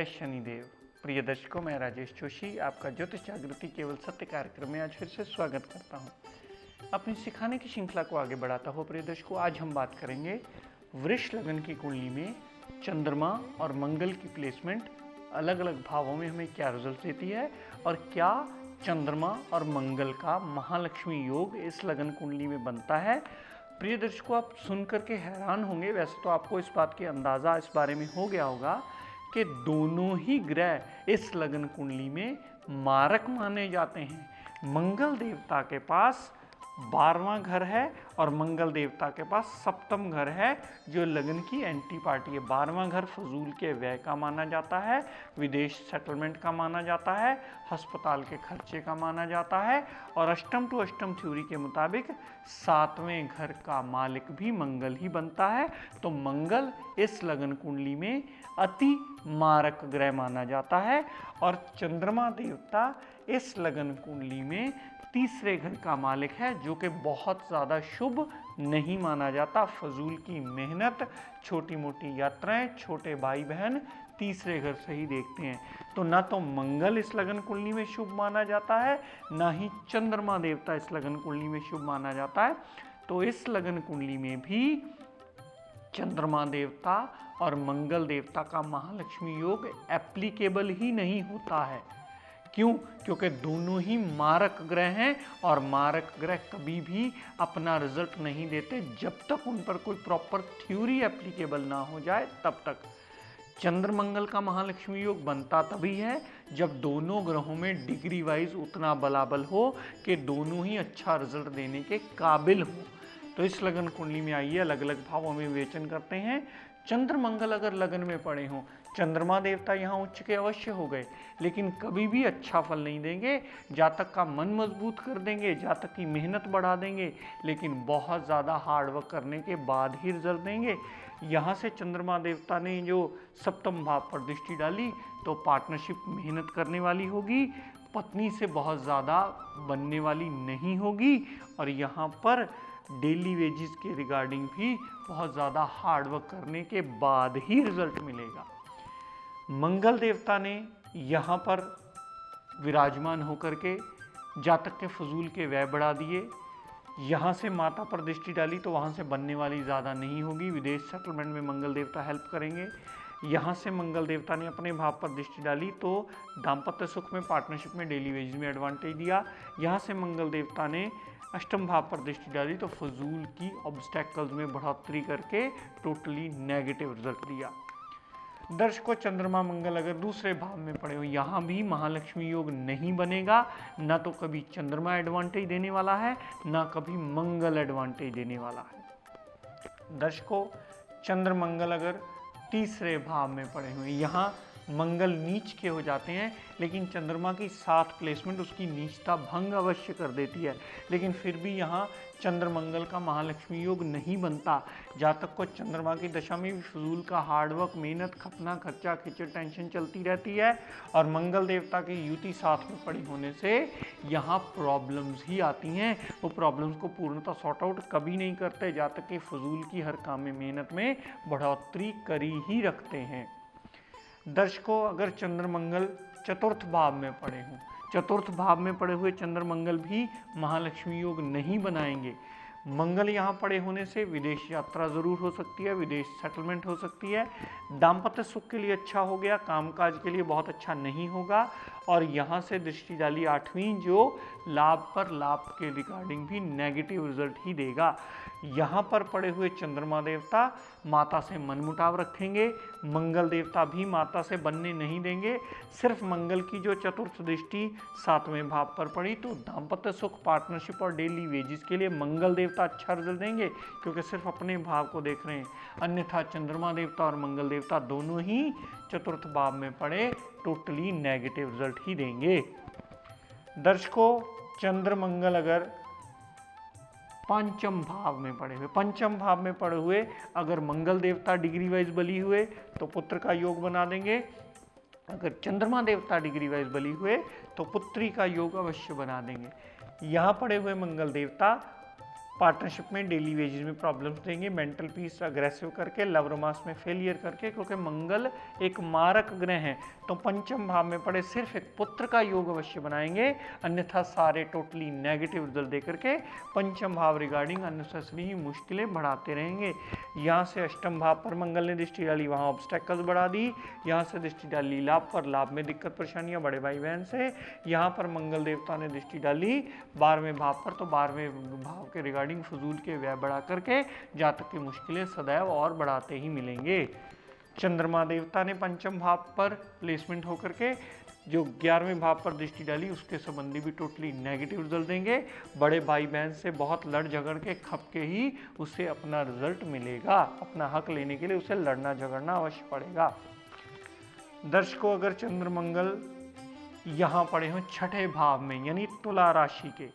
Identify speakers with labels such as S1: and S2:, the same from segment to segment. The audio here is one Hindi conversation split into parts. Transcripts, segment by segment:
S1: जय शनिदेव। प्रिय दर्शकों, मैं राजेश जोशी आपका ज्योतिष जागृति केवल सत्य कार्यक्रम में आज फिर से स्वागत करता हूं। अपनी सिखाने की श्रृंखला को आगे बढ़ाता हुआ प्रिय दर्शकों, आज हम बात करेंगे वृष लगन की कुंडली में चंद्रमा और मंगल की प्लेसमेंट अलग अलग भावों में हमें क्या रिजल्ट देती है और क्या चंद्रमा और मंगल का महालक्ष्मी योग इस लगन कुंडली में बनता है। प्रिय दर्शकों, आप सुन करके हैरान होंगे, वैसे तो आपको इस बात की अंदाज़ा इस बारे में हो गया होगा कि दोनों ही ग्रह इस लगन कुंडली में मारक माने जाते हैं। मंगल देवता के पास 12वां घर है और मंगल देवता के पास 7वां घर है जो लगन की एंटी पार्टी है। 12वां घर फजूल के व्यय का माना जाता है, विदेश सेटलमेंट का माना जाता है, अस्पताल के खर्चे का माना जाता है और अष्टम टू अष्टम थ्योरी के मुताबिक 7वें घर का मालिक भी मंगल ही बनता है। तो मंगल इस लगन कुंडली में अति मारक ग्रह माना जाता है और चंद्रमा देवता इस लगन कुंडली में तीसरे घर का मालिक है जो कि बहुत ज़्यादा शुभ नहीं माना जाता। फजूल की मेहनत, छोटी मोटी यात्राएं, छोटे भाई बहन तीसरे घर से ही देखते हैं। तो ना तो मंगल इस लगन कुंडली में शुभ माना जाता है, ना ही चंद्रमा देवता इस लगन कुंडली में शुभ माना जाता है। तो इस लगन कुंडली में भी चंद्रमा देवता और मंगल देवता का महालक्ष्मी योग एप्लीकेबल ही नहीं होता है। क्यों? क्योंकि दोनों ही मारक ग्रह हैं और मारक ग्रह कभी भी अपना रिजल्ट नहीं देते जब तक उन पर कोई प्रॉपर थ्योरी एप्लीकेबल ना हो जाए तब तक। चंद्र मंगल का महालक्ष्मी योग बनता तभी है जब दोनों ग्रहों में डिग्री वाइज उतना बलाबल हो कि दोनों ही अच्छा रिजल्ट देने के काबिल हो। तो इस लगन कुंडली में आइए अलग अलग भावों में विवेचन करते हैं। चंद्र मंगल अगर लगन में पड़े हों, चंद्रमा देवता यहाँ उच्च के अवश्य हो गए, लेकिन कभी भी अच्छा फल नहीं देंगे। जातक का मन मजबूत कर देंगे, जातक की मेहनत बढ़ा देंगे, लेकिन बहुत ज़्यादा हार्डवर्क करने के बाद ही रिजल्ट देंगे। यहाँ से चंद्रमा देवता ने जो सप्तम भाव पर दृष्टि डाली तो पार्टनरशिप मेहनत करने वाली होगी, पत्नी से बहुत ज़्यादा बनने वाली नहीं होगी और यहाँ पर डेली वेजेस के रिगार्डिंग भी बहुत ज़्यादा हार्डवर्क करने के बाद ही रिजल्ट मिलेगा। मंगल देवता ने यहाँ पर विराजमान होकर के जातक के फजूल के व्यय बढ़ा दिए। यहाँ से माता पर दृष्टि डाली तो वहाँ से बनने वाली ज़्यादा नहीं होगी, विदेश सेटलमेंट में मंगल देवता हेल्प करेंगे। यहाँ से मंगल देवता ने अपने भाव पर दृष्टि डाली तो दाम्पत्य सुख में, पार्टनरशिप में, डेली वेजेस में एडवांटेज दिया। यहाँ से मंगल देवता ने अष्टम भाव पर दृष्टि डाली तो फजूल की ऑब्स्टेकल्स में बढ़ोतरी करके टोटली नेगेटिव रिजल्ट दिया। दर्शकों, चंद्रमा मंगल अगर दूसरे भाव में पड़े हो, यहाँ भी महालक्ष्मी योग नहीं बनेगा। ना तो कभी चंद्रमा एडवांटेज देने वाला है, ना कभी मंगल एडवांटेज देने वाला है। दर्शकों, चंद्र मंगल अगर तीसरे भाव में पड़े हुए, यहाँ मंगल नीच के हो जाते हैं, लेकिन चंद्रमा की साथ प्लेसमेंट उसकी नीचता भंग अवश्य कर देती है, लेकिन फिर भी यहाँ चंद्र मंगल का महालक्ष्मी योग नहीं बनता। जातक को चंद्रमा की दशा में भी फजूल का हार्डवर्क, मेहनत, खपना, खर्चा, खिचड़, टेंशन चलती रहती है और मंगल देवता की युति साथ में पड़ी होने से यहाँ प्रॉब्लम्स ही आती हैं। वो प्रॉब्लम्स को पूर्णतः सॉर्ट आउट कभी नहीं करते। जातक के फजूल की हर काम में, मेहनत में बढ़ोतरी करी ही रखते हैं। दर्शकों, अगर चंद्र मंगल चतुर्थ भाव में पड़े हों, चतुर्थ भाव में पड़े हुए चंद्र मंगल भी महालक्ष्मी योग नहीं बनाएंगे। मंगल यहाँ पड़े होने से विदेश यात्रा जरूर हो सकती है, विदेश सेटलमेंट हो सकती है। दाम्पत्य सुख के लिए अच्छा हो गया, कामकाज के लिए बहुत अच्छा नहीं होगा। और यहाँ से दृष्टि डाली 8वीं जो लाभ पर लाभ के रिगार्डिंग भी नेगेटिव रिजल्ट ही देगा। यहाँ पर पड़े हुए चंद्रमा देवता माता से मनमुटाव रखेंगे, मंगल देवता भी माता से बनने नहीं देंगे। सिर्फ मंगल की जो चतुर्थ दृष्टि 7वें भाव पर पड़ी तो दाम्पत्य सुख, पार्टनरशिप और डेली वेजेस के लिए मंगल देवता अच्छा रिजल्ट देंगे क्योंकि सिर्फ अपने भाव को देख रहे हैं। अन्यथा चंद्रमा देवता और मंगल देवता दोनों ही चतुर्थ भाव में पड़े टोटली नेगेटिव रिजल्ट ही देंगे। दर्शकों, चंद्र मंगल अगर पंचम भाव में पड़े हुए, पंचम भाव में पड़े हुए अगर मंगल देवता डिग्री वाइज बली हुए तो पुत्र का योग बना देंगे। अगर चंद्रमा देवता डिग्री वाइज बली हुए तो पुत्री का योग अवश्य बना देंगे। यहाँ पड़े हुए मंगल देवता पार्टनरशिप में डेली वेजेस में प्रॉब्लम्स देंगे, मेंटल पीस अग्रेसिव करके, लव रोमांस में फेलियर करके, क्योंकि मंगल एक मारक ग्रह है तो पंचम भाव में पड़े सिर्फ एक पुत्र का योग अवश्य बनाएंगे, अन्यथा सारे टोटली नेगेटिव रिजल्ट देकर के पंचम भाव रिगार्डिंग अननेसेसरी ही मुश्किलें बढ़ाते रहेंगे। यहाँ से अष्टम भाव पर मंगल ने दृष्टि डाली, वहाँ ऑब्स्टेकल्स बढ़ा दी। यहाँ से दृष्टि डाली लाभ पर, लाभ में दिक्कत परेशानियां बड़े भाई बहन से। यहाँ पर मंगल देवता ने दृष्टि डाली 12वें भाव पर, तो 12वें भाव के रिगार्डिंग फजूल के व्यय बढ़ा करके जातक की मुश्किलें सदैव और बढ़ाते ही मिलेंगे। चंद्रमा देवता ने पंचम भाव पर प्लेसमेंट होकर के जो 11वें भाव पर दृष्टि डाली, उसके संबंधी भी टोटली नेगेटिव रिजल्ट देंगे। बड़े भाई बहन से बहुत लड़ झगड़ के खप के ही उसे अपना रिजल्ट मिलेगा। अपना हक लेने के लिए उसे लड़ना झगड़ना अवश्य पड़ेगा। दर्शकों, अगर चंद्र मंगल यहाँ पड़े हों छठे भाव में यानी तुला राशि के,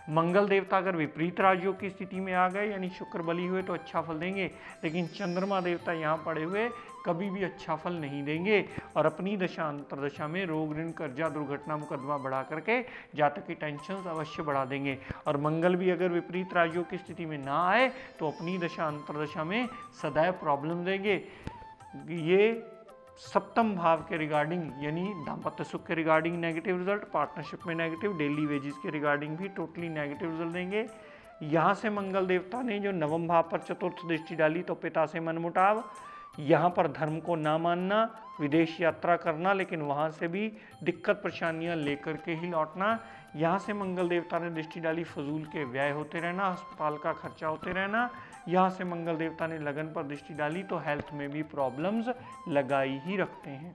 S1: मंगल देवता अगर विपरीत राजयोग की स्थिति में आ गए यानी शुक्र बली हुए तो अच्छा फल देंगे, लेकिन चंद्रमा देवता यहाँ पड़े हुए कभी भी अच्छा फल नहीं देंगे और अपनी दशा अंतरदशा में रोग ऋण कर्जा दुर्घटना मुकदमा बढ़ा करके जातक की टेंशन अवश्य बढ़ा देंगे। और मंगल भी अगर विपरीत राजयोग की स्थिति में ना आए तो अपनी दशा अंतरदशा में सदैव प्रॉब्लम देंगे। ये सप्तम भाव के रिगार्डिंग यानी दाम्पत्य सुख के रिगार्डिंग नेगेटिव रिजल्ट, पार्टनरशिप में नेगेटिव, डेली वेजेस के रिगार्डिंग भी टोटली नेगेटिव रिजल्ट देंगे। यहाँ से मंगल देवता ने जो नवम भाव पर चतुर्थ दृष्टि डाली तो पिता से मनमुटाव, यहाँ पर धर्म को ना मानना, विदेश यात्रा करना लेकिन वहाँ से भी दिक्कत परेशानियाँ लेकर के ही लौटना। यहाँ से मंगल देवता ने दृष्टि डाली फजूल के व्यय होते रहना, अस्पताल का खर्चा होते रहना। यहाँ से मंगल देवता ने लगन पर दृष्टि डाली तो हेल्थ में भी प्रॉब्लम्स लगाई ही रखते हैं।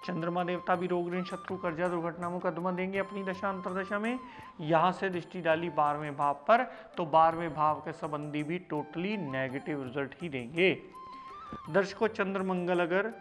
S1: चंद्रमा देवता भी रोग ऋण शत्रु कर्जा दुर्घटना मुकदमा देंगे अपनी दशा अंतरदशा में। यहाँ से दृष्टि डाली 12वें भाव पर तो 12वें भाव के संबंधी भी टोटली नेगेटिव रिजल्ट ही देंगे। दर्शकों, चंद्र मंगल अगर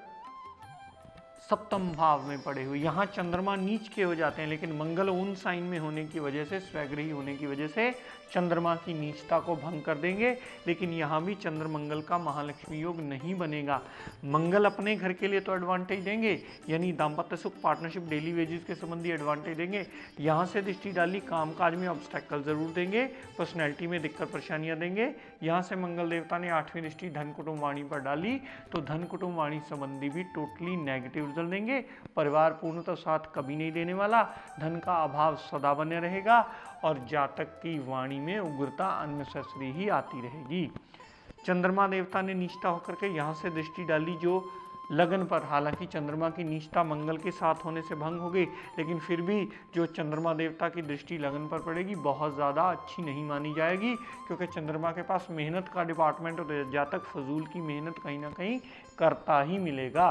S1: सप्तम भाव में पड़े हुए, यहाँ चंद्रमा नीच के हो जाते हैं लेकिन मंगल उन साइन में होने की वजह से, स्वग्रही होने की वजह से चंद्रमा की नीचता को भंग कर देंगे। लेकिन यहाँ भी चंद्र मंगल का महालक्ष्मी योग नहीं बनेगा। मंगल अपने घर के लिए तो एडवांटेज देंगे यानी दाम्पत्य सुख, पार्टनरशिप, डेली वेजेस के संबंधी एडवांटेज देंगे। यहाँ से दृष्टि डाली कामकाज में ऑब्स्टेकल जरूर देंगे, पर्सनैलिटी में दिक्कत परेशानियाँ देंगे। यहाँ से मंगल देवता ने 8वीं दृष्टि धन कुटुंब वाणी पर डाली तो धन कुटुंब वाणी संबंधी भी टोटली नेगेटिव देंगे। परिवार पूर्णतः साथ कभी नहीं देने वाला, धन का अभाव सदा बने रहेगा और जातक की वाणी में उग्रता अननेसेसरी ही आती रहेगी। चंद्रमा देवता ने नीचता होकर के यहाँ से दृष्टि डाली जो लगन पर, हालांकि चंद्रमा की नीचता मंगल के साथ होने से भंग हो गई लेकिन फिर भी जो चंद्रमा देवता की दृष्टि लगन पर पड़ेगी बहुत ज़्यादा अच्छी नहीं मानी जाएगी, क्योंकि चंद्रमा के पास मेहनत का डिपार्टमेंट होता है, जातक फजूल की मेहनत कहीं ना कहीं करता ही मिलेगा।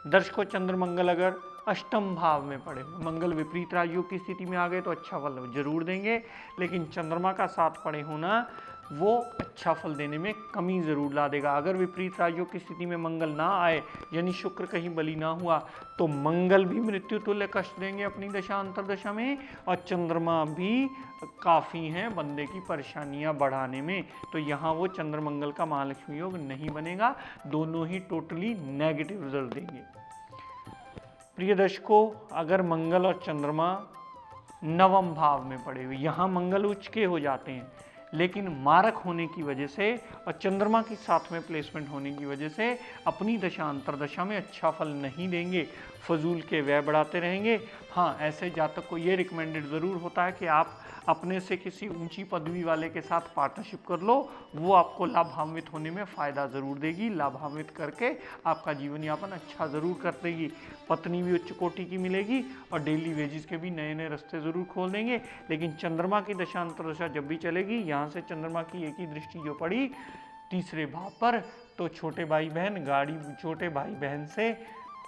S1: दर्शकों, चंद्र मंगल अगर अष्टम भाव में पड़े, मंगल विपरीत राजयोग की स्थिति में आ गए तो अच्छा फल जरूर देंगे, लेकिन चंद्रमा का साथ पड़े होना वो अच्छा फल देने में कमी जरूर ला देगा। अगर विपरीत राजयोग की स्थिति में मंगल ना आए यानी शुक्र कहीं बली ना हुआ तो मंगल भी मृत्यु तुल्य कष्ट देंगे अपनी दशा अंतरदशा में और चंद्रमा भी काफ़ी हैं बंदे की परेशानियां बढ़ाने में। तो यहाँ वो चंद्र मंगल का महालक्ष्मी योग नहीं बनेगा, दोनों ही टोटली नेगेटिव रिजल्ट देंगे। प्रिय दर्शकों, अगर मंगल और चंद्रमा नवम भाव में पड़े हुए, यहाँ मंगल उच्च के हो जाते हैं लेकिन मारक होने की वजह से और चंद्रमा के साथ में प्लेसमेंट होने की वजह से अपनी दशा अंतरदशा में अच्छा फल नहीं देंगे, फजूल के व्यय बढ़ाते रहेंगे। हाँ, ऐसे जातक को ये रिकमेंडेड ज़रूर होता है कि आप अपने से किसी ऊंची पदवी वाले के साथ पार्टनरशिप कर लो, वो आपको लाभान्वित होने में फ़ायदा ज़रूर देगी, लाभान्वित करके आपका जीवन यापन अच्छा ज़रूर कर देगी। पत्नी भी उच्च कोटि की मिलेगी और डेली वेजेस के भी नए नए रास्ते ज़रूर खोल देंगे। लेकिन चंद्रमा की दशा अंतरदशा जब भी चलेगी, यहाँ से चंद्रमा की एक ही दृष्टि जो पड़ी तीसरे भाव पर, तो छोटे भाई बहन से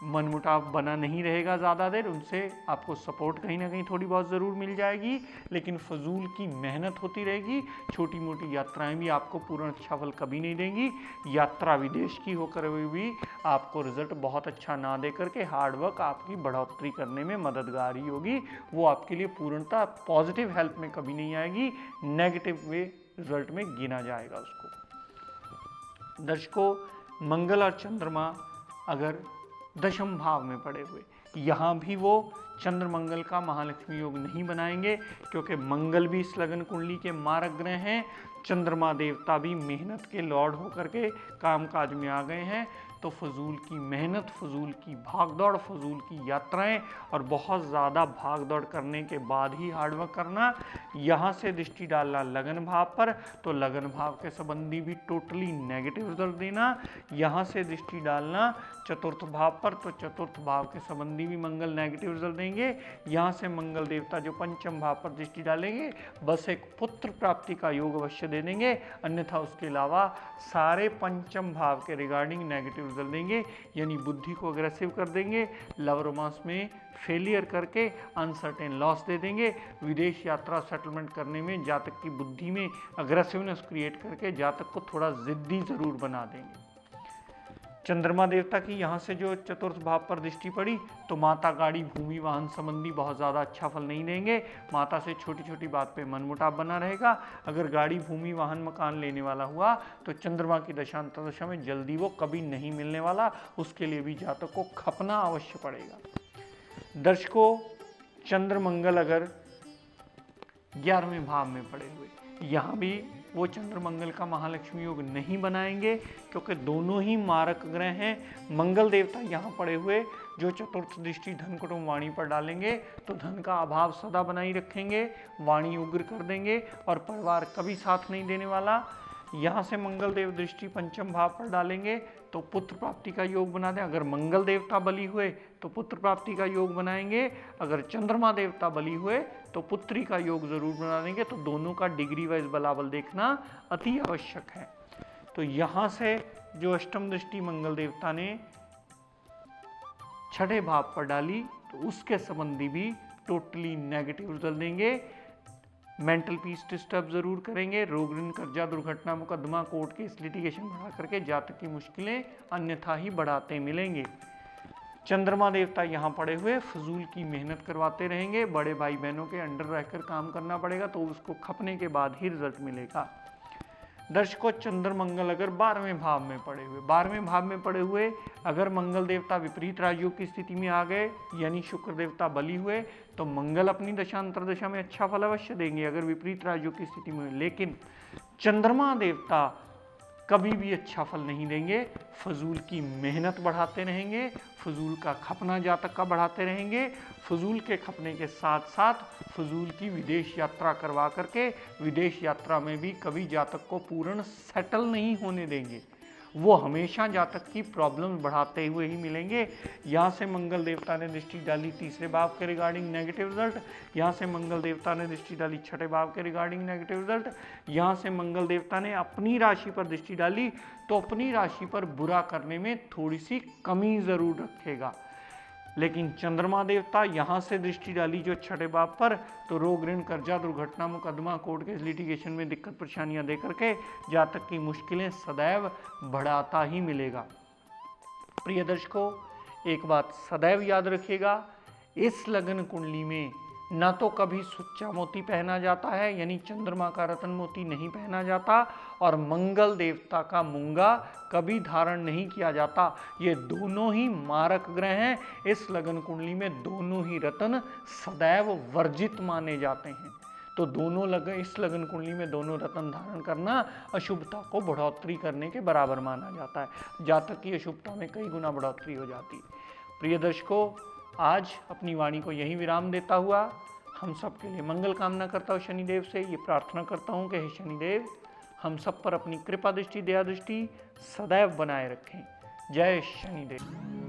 S1: मनमुटाव बना नहीं रहेगा ज़्यादा देर, उनसे आपको सपोर्ट कहीं ना कहीं थोड़ी बहुत ज़रूर मिल जाएगी, लेकिन फजूल की मेहनत होती रहेगी। छोटी मोटी यात्राएं भी आपको पूर्ण अच्छा फल कभी नहीं देंगी। यात्रा विदेश की होकर हुई भी आपको रिजल्ट बहुत अच्छा ना दे करके हार्डवर्क आपकी बढ़ोतरी करने में मददगार ही होगी, वो आपके लिए पूर्णतः पॉजिटिव हेल्प में कभी नहीं आएगी, नेगेटिव वे रिजल्ट में गिना जाएगा उसको। दर्शकों, मंगल और चंद्रमा अगर दशम भाव में पड़े हुए, यहाँ भी वो चंद्र मंगल का महालक्ष्मी योग नहीं बनाएंगे, क्योंकि मंगल भी इस लगन कुंडली के मारक ग्रह हैं। चंद्रमा देवता भी मेहनत के लॉर्ड होकर के कामकाज में आ गए हैं। तो फजूल की मेहनत, फजूल की भागदौड़, फजूल की यात्राएं और बहुत ज़्यादा भागदौड़ करने के बाद ही हार्डवर्क करना, यहाँ से दृष्टि डालना लगन भाव पर, तो लगन भाव के संबंधी भी टोटली नेगेटिव रिजल्ट देना। यहाँ से दृष्टि डालना चतुर्थ भाव पर, तो चतुर्थ भाव के संबंधी भी मंगल नेगेटिव रिजल्ट देंगे। यहाँ से मंगल देवता जो पंचम भाव पर दृष्टि डालेंगे, बस एक पुत्र प्राप्ति का योग अवश्य दे देंगे, अन्यथा उसके अलावा सारे पंचम भाव के रिगार्डिंग नेगेटिव रिजल्ट देंगे। यानी बुद्धि को अग्रेसिव कर देंगे, लव रोमांस में फेलियर करके अनसर्टेन लॉस दे देंगे, विदेश यात्रा सेटलमेंट करने में जातक की बुद्धि में अग्रेसिवनेस क्रिएट करके जातक को थोड़ा जिद्दी जरूर बना देंगे। चंद्रमा देवता की यहाँ से जो चतुर्थ भाव पर दृष्टि पड़ी, तो माता, गाड़ी, भूमि, वाहन संबंधी बहुत ज़्यादा अच्छा फल नहीं देंगे। माता से छोटी छोटी बात पे मनमुटाव बना रहेगा। अगर गाड़ी, भूमि, वाहन, मकान लेने वाला हुआ तो चंद्रमा की दशा अंतर्दशा में जल्दी वो कभी नहीं मिलने वाला, उसके लिए भी जातक को खपना अवश्य पड़ेगा। दर्शकों, चंद्र मंगल अगर 11वें भाव में पड़े हुए, यहाँ भी वो चंद्र मंगल का महालक्ष्मी योग नहीं बनाएंगे, क्योंकि दोनों ही मारक ग्रह हैं। मंगल देवता यहाँ पड़े हुए जो चतुर्थ दृष्टि धन, कुटुंब, वाणी पर डालेंगे, तो धन का अभाव सदा बनाई रखेंगे, वाणी उग्र कर देंगे और परिवार कभी साथ नहीं देने वाला। यहाँ से मंगल देव दृष्टि पंचम भाव पर डालेंगे, तो पुत्र प्राप्ति का योग बना दें। अगर मंगल देवता बली हुए तो पुत्र प्राप्ति का योग बनाएंगे, अगर चंद्रमा देवता बली हुए तो पुत्री का योग जरूर बना देंगे। तो दोनों का डिग्री वाइज बलाबल देखना अति आवश्यक है। तो यहाँ से जो अष्टम दृष्टि मंगल देवता ने छठे भाव पर डाली, तो उसके संबंधी भी टोटली नेगेटिव रिजल्ट देंगे। मेंटल पीस डिस्टर्ब जरूर करेंगे, रोग, ऋण, कर्जा, दुर्घटना, मुकदमा, कोर्ट केस, लिटिगेशन बढ़ा करके जातक की मुश्किलें अन्यथा ही बढ़ाते मिलेंगे। चंद्रमा देवता यहाँ पड़े हुए फजूल की मेहनत करवाते रहेंगे, बड़े भाई बहनों के अंडर रहकर काम करना पड़ेगा, तो उसको खपने के बाद ही रिजल्ट मिलेगा। दर्शकों, चंद्र मंगल अगर 12वें भाव में पड़े हुए, 12वें भाव में पड़े हुए अगर मंगल देवता विपरीत राजयोग की स्थिति में आ गए, यानी शुक्र देवता बली हुए, तो मंगल अपनी दशा अंतर्दशा में अच्छा फल अवश्य देंगे अगर विपरीत राजयोग की स्थिति में। लेकिन चंद्रमा देवता कभी भी अच्छा फल नहीं देंगे, फजूल की मेहनत बढ़ाते रहेंगे, फजूल का खपना जातक का बढ़ाते रहेंगे, फजूल के खपने के साथ साथ फजूल की विदेश यात्रा करवा करके विदेश यात्रा में भी कभी जातक को पूर्ण सेटल नहीं होने देंगे। वो हमेशा जातक की प्रॉब्लम्स बढ़ाते हुए ही मिलेंगे। यहाँ से मंगल देवता ने दृष्टि डाली तीसरे भाव के रिगार्डिंग नेगेटिव रिजल्ट, यहाँ से मंगल देवता ने दृष्टि डाली छठे भाव के रिगार्डिंग नेगेटिव रिजल्ट, यहाँ से मंगल देवता ने अपनी राशि पर दृष्टि डाली, तो अपनी राशि पर बुरा करने में थोड़ी सी कमी जरूर रखेगा। लेकिन चंद्रमा देवता यहाँ से दृष्टि डाली जो छठे भाव पर, तो रोग, ऋण, कर्जा, दुर्घटना, मुकदमा, कोर्ट केस, लिटिगेशन में दिक्कत परेशानियां दे करके जातक की मुश्किलें सदैव बढ़ाता ही मिलेगा। प्रिय दर्शकों, एक बात सदैव याद रखिएगा, इस लगन कुंडली में ना तो कभी सुच्चा मोती पहना जाता है, यानी चंद्रमा का रतन मोती नहीं पहना जाता, और मंगल देवता का मूंगा कभी धारण नहीं किया जाता। ये दोनों ही मारक ग्रह हैं। इस लगन कुंडली में दोनों ही रतन सदैव वर्जित माने जाते हैं। तो इस लगन कुंडली में दोनों रतन धारण करना अशुभता को बढ़ोतरी करने के बराबर माना जाता है। जातक की अशुभता में कई गुना बढ़ोतरी हो जाती है। प्रिय दर्शकों, आज अपनी वाणी को यहीं विराम देता हुआ हम सब के लिए मंगल कामना करता हूँ। शनिदेव से ये प्रार्थना करता हूँ कि हे शनिदेव, हम सब पर अपनी कृपा दृष्टि, दया दृष्टि सदैव बनाए रखें। जय शनिदेव।